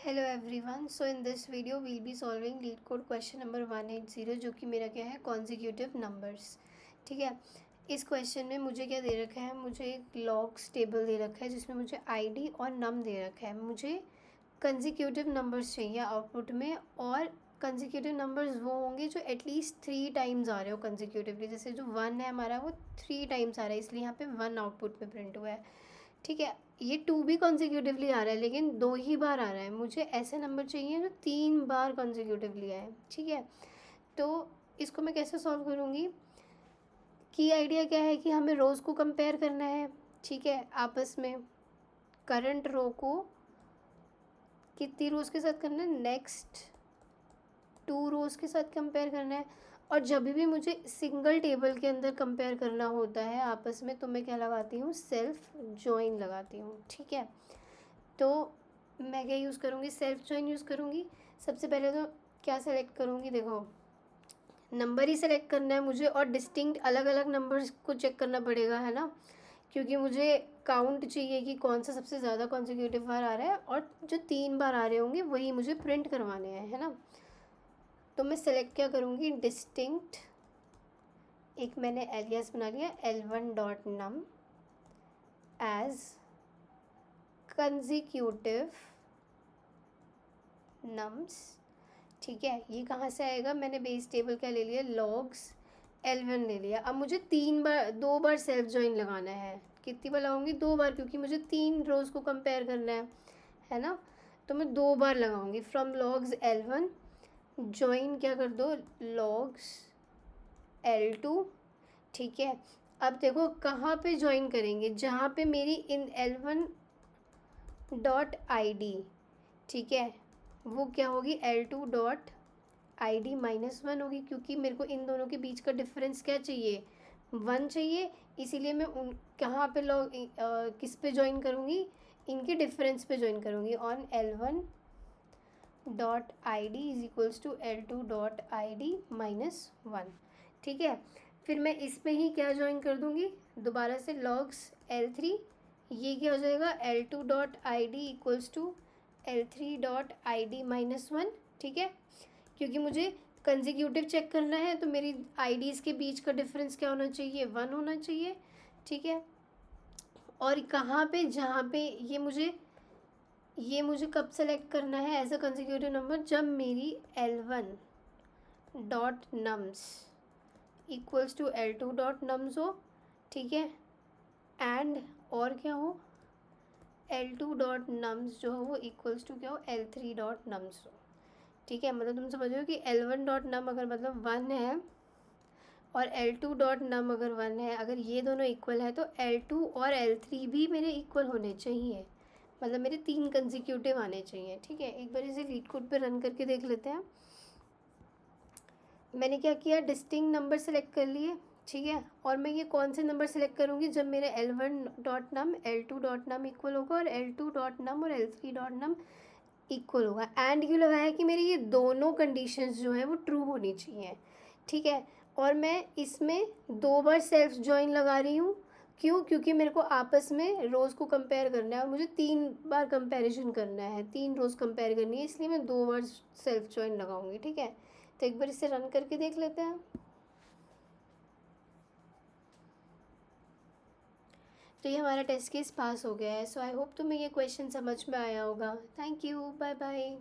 Hello everyone, so in this video we'll be solving LeetCode question number 180 जो कि मेरा क्या है कॉन्जिक्यूटिव नंबर्स। ठीक है, इस क्वेश्चन में मुझे क्या दे रखा है, मुझे एक लॉग्स टेबल दे रखा है जिसमें मुझे आईडी और नम दे रखा है। मुझे कंजिक्यूटिव नंबर्स चाहिए आउटपुट में, और कंजिक्यूटिव नंबर्स वो होंगे जो एटलीस्ट 3 टाइम्स आ रहे हो कंजिक्यूटिवली। जैसे जो 1 है हमारा वो 3 टाइम्स आ रहा है, इसलिए यहाँ पे 1 आउटपुट में प्रिंट हुआ है। ठीक है, ये 2 भी कॉन्जिक्यूटिवली आ रहा है लेकिन 2 ही बार आ रहा है। मुझे ऐसे नंबर चाहिए जो 3 बार कॉन्जिक्यूटिवली आए। ठीक है, तो इसको मैं कैसे सॉल्व करूँगी? की आइडिया क्या है कि हमें रोज़ को कंपेयर करना है। ठीक है, आपस में करंट रो को कितनी रोज़ के साथ करना है, नेक्स्ट 2 रोज़ के साथ कंपेयर करना है। और जब भी मुझे सिंगल टेबल के अंदर कंपेयर करना होता है आपस में, तो मैं क्या लगाती हूँ, सेल्फ जॉइन लगाती हूँ। ठीक है, तो मैं क्या यूज़ करूँगी, सेल्फ जॉइन यूज़ करूँगी। सबसे पहले तो क्या सेलेक्ट करूँगी, देखो नंबर ही सेलेक्ट करना है मुझे, और डिस्टिंक्ट अलग अलग नंबर्स को चेक करना पड़ेगा, है ना, क्योंकि मुझे काउंट चाहिए कि कौन सा सबसे ज़्यादा कॉन्जिक्यूटिव बार आ रहा है, और जो 3 बार आ रहे होंगे वही मुझे प्रिंट करवाने हैं, है ना। तो मैं सेलेक्ट क्या करूँगी, डिस्टिंक्ट, एक मैंने एलियास बना लिया L1.num एज कंजिक्यूटिव नम्स। ठीक है, ये कहाँ से आएगा, मैंने बेस टेबल क्या ले लिया, लॉग्स L1 ले लिया। अब मुझे 2 बार सेल्फ जॉइन लगाना है। कितनी बार लगाऊंगी, 2 बार, क्योंकि मुझे 3 रोज़ को कंपेयर करना है ना। तो मैं 2 बार लगाऊंगी। फ्रॉम लॉग्स L1 जॉइन क्या कर दो, लॉग्स L2। ठीक है, अब देखो कहाँ पे ज्वाइन करेंगे, जहाँ पे मेरी इन L1.id, ठीक है, वो क्या होगी, L2.id -1 होगी, क्योंकि मेरे को इन दोनों के बीच का डिफरेंस क्या चाहिए, 1 चाहिए। इसीलिए मैं उन कहाँ पे लॉग किस पे ज्वाइन करूँगी, इनके डिफरेंस पे ज्वाइन करूँगी, on L1.id is equals to L2.id -1। ठीक है, फिर मैं इस पे ही क्या ज्वाइन कर दूँगी, दोबारा से लॉग्स L3, ये क्या हो जाएगा, L2.id इक्वल्स टू L3.id -1। ठीक है, क्योंकि मुझे कंजिक्यूटिव चेक करना है तो मेरी आईडीज़ के बीच का डिफरेंस क्या होना चाहिए, 1 होना चाहिए। ठीक है, और कहाँ पे, जहाँ पे ये मुझे कब सेलेक्ट करना है एज अ कंजिक्यूटिव नंबर, जब मेरी L1.nums इक्वल्स टू L2.nums हो। ठीक है, एंड और क्या हो, L2.nums जो हो वो इक्वल्स टू क्या हो, L3.nums हो। ठीक है, मतलब तुम समझ रहे हो कि L1.num अगर मतलब 1 है और L2.num अगर 1 है, अगर ये दोनों इक्वल है तो L2 और L3 भी मेरे इक्वल होने चाहिए, मतलब मेरे 3 कंजिक्यूटिव आने चाहिए। ठीक है, एक बार इसे लीड कोड पे रन करके देख लेते हैं। मैंने क्या किया, डिस्टिंक्ट नंबर सेलेक्ट कर लिए। ठीक है, और मैं ये कौन से नंबर सेलेक्ट करूँगी, जब मेरे L1.num L2.num इक्वल होगा और L2.num और L3.num इक्वल होगा। एंड क्यों लगाया कि मेरी ये दोनों कंडीशंस जो हैं वो ट्रू होनी चाहिए। ठीक है, और मैं इसमें 2 बार सेल्फ जॉइन लगा रही हूँ। क्यों, क्योंकि मेरे को आपस में रोज़ को कंपेयर करना है और मुझे 3 बार कंपैरिजन करना है, 3 रोज़ कंपेयर करनी है, इसलिए मैं 2 बार सेल्फ जॉइन लगाऊंगी। ठीक है, तो एक बार इसे रन करके देख लेते हैं। तो ये हमारा टेस्ट केस पास हो गया है। सो आई होप तुम्हें ये क्वेश्चन समझ में आया होगा। Thank you, bye bye.